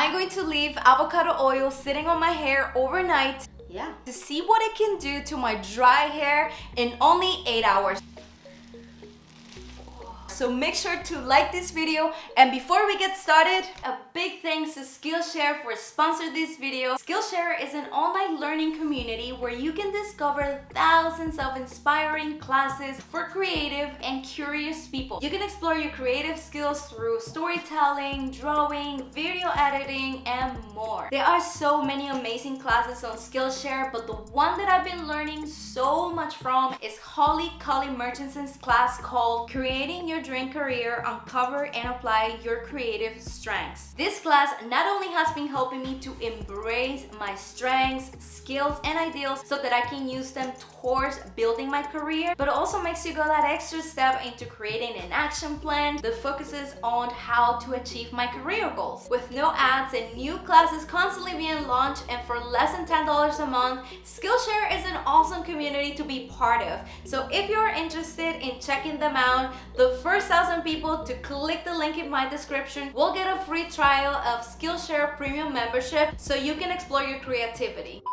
I'm going to leave avocado oil sitting on my hair overnight, to see what it can do to my dry hair in only 8 hours. So make sure to like this video, and before we get started, a big thanks to Skillshare for sponsoring this video. Skillshare is an online learning community where you can discover thousands of inspiring classes for creative and curious people. You can explore your creative skills through storytelling, drawing, video editing, and more. There are so many amazing classes on Skillshare, but the one that I've been learning so much from is Holly Murchison's class called Creating Your Dream Career, Uncover and Apply Your Creative Strengths. This class not only has been helping me to embrace my strengths, skills, and ideals so that I can use them towards building my career, but also makes you go that extra step into creating an action plan that focuses on how to achieve my career goals. With no ads and new classes constantly being launched, and for less than $10 a month, Skillshare is an awesome community to be part of. So if you're interested in checking them out, the first 1,000 people to click the link in my description will get a free trial of Skillshare Premium membership so you can explore your creativity.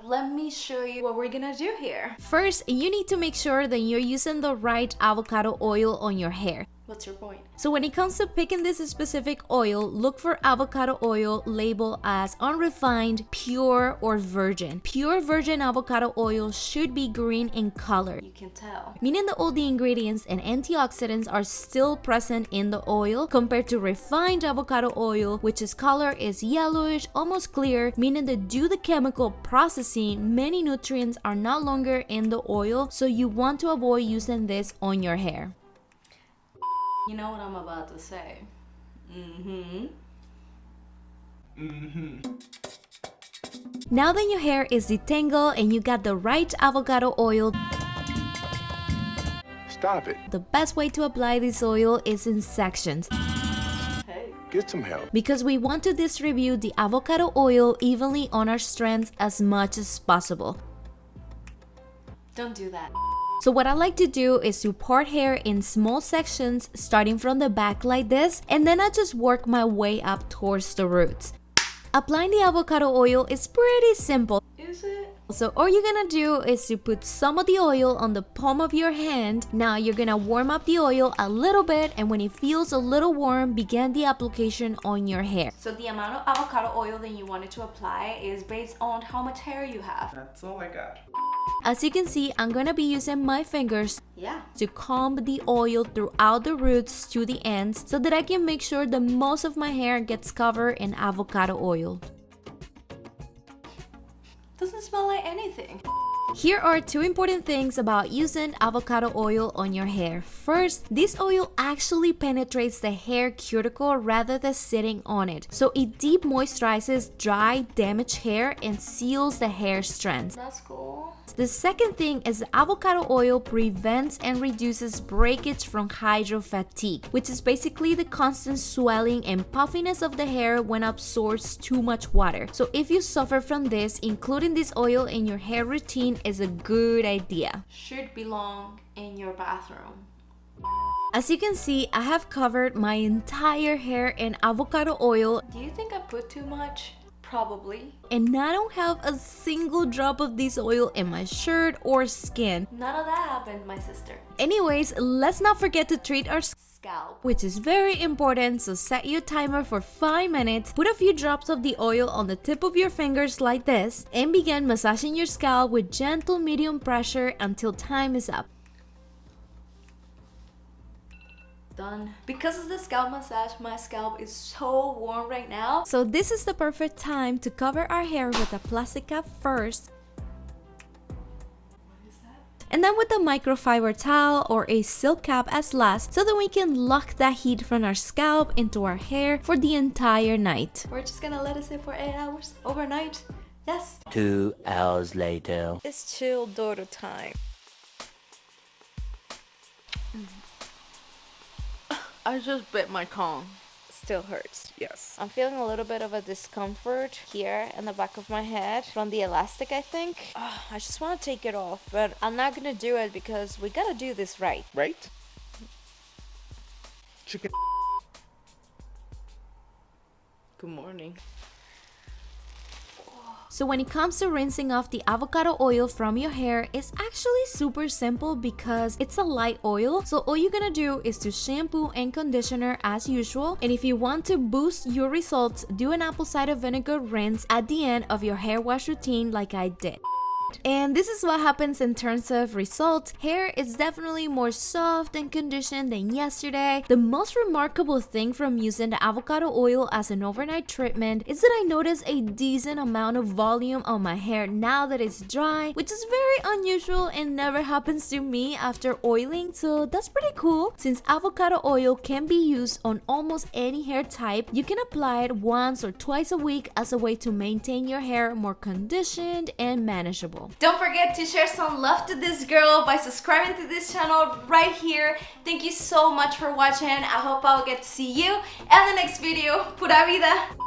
Let me show you what we're gonna do here. First, you need to make sure that you're using the right avocado oil on your hair. What's your point? So when it comes to picking this specific oil, look for avocado oil labeled as unrefined, pure, or virgin. Pure virgin avocado oil should be green in color. You can tell. Meaning that all the ingredients and antioxidants are still present in the oil, compared to refined avocado oil, which its color is yellowish, almost clear, meaning that due to chemical processing, many nutrients are no longer in the oil, so you want to avoid using this on your hair. You know what I'm about to say. Now that your hair is detangled and you got the right avocado oil, Stop it. the best way to apply this oil is in sections, Hey. Get some help. because we want to distribute the avocado oil evenly on our strands as much as possible. Don't do that. So what I like to do is to part hair in small sections, starting from the back like this, and then I just work my way up towards the roots. Applying the avocado oil is pretty simple. Is it? So all you're gonna do is to put some of the oil on the palm of your hand. Now you're gonna warm up the oil a little bit, and when it feels a little warm, begin the application on your hair. So the amount of avocado oil that you wanted to apply is based on how much hair you have. That's all I got. As you can see, I'm gonna be using my fingers Yeah. to comb the oil throughout the roots to the ends so that I can make sure that most of my hair gets covered in avocado oil. Doesn't smell like anything. Here are two important things about using avocado oil on your hair. First, this oil actually penetrates the hair cuticle rather than sitting on it. So it deep moisturizes dry, damaged hair and seals the hair strands. That's cool. The second thing is avocado oil prevents and reduces breakage from hydro fatigue, which is basically the constant swelling and puffiness of the hair when absorbs too much water. So if you suffer from this, including this oil in your hair routine is a good idea. Should belong in your bathroom. As you can see, I have covered my entire hair in avocado oil, Do you think I put too much? Probably. and I don't have a single drop of this oil in my shirt or skin. None of that happened, my sister. Anyways, let's not forget to treat our Scalp. which is very important, so set your timer for 5 minutes, put a few drops of the oil on the tip of your fingers like this, and begin massaging your scalp with gentle medium pressure until time is up. Done. Because of the scalp massage, my scalp is so warm right now. So this is the perfect time to cover our hair with a plastic cap first, What is that? and then with a microfiber towel or a silk cap as last, so that we can lock that heat from our scalp into our hair for the entire night. We're just gonna let it sit for 8 hours overnight. Yes. 2 hours later. It's chill Doro time. I just bit my tongue. Still hurts. Yes. I'm feeling a little bit of a discomfort here in the back of my head from the elastic, I think. I just want to take it off, but I'm not gonna do it because we gotta do this right. Right? Chicken. Good morning. So when it comes to rinsing off the avocado oil from your hair, it's actually super simple because it's a light oil. So all you're gonna do is to shampoo and conditioner as usual. And if you want to boost your results, do an apple cider vinegar rinse at the end of your hair wash routine like I did. And this is what happens in terms of results. Hair is definitely more soft and conditioned than yesterday. The most remarkable thing from using the avocado oil as an overnight treatment is that I notice a decent amount of volume on my hair now that it's dry, which is very unusual and never happens to me after oiling, so that's pretty cool. Since avocado oil can be used on almost any hair type, you can apply it once or twice a week as a way to maintain your hair more conditioned and manageable. Don't forget to share some love to this girl by subscribing to this channel right here. Thank you so much for watching. I hope I'll get to see you in the next video. Pura Vida!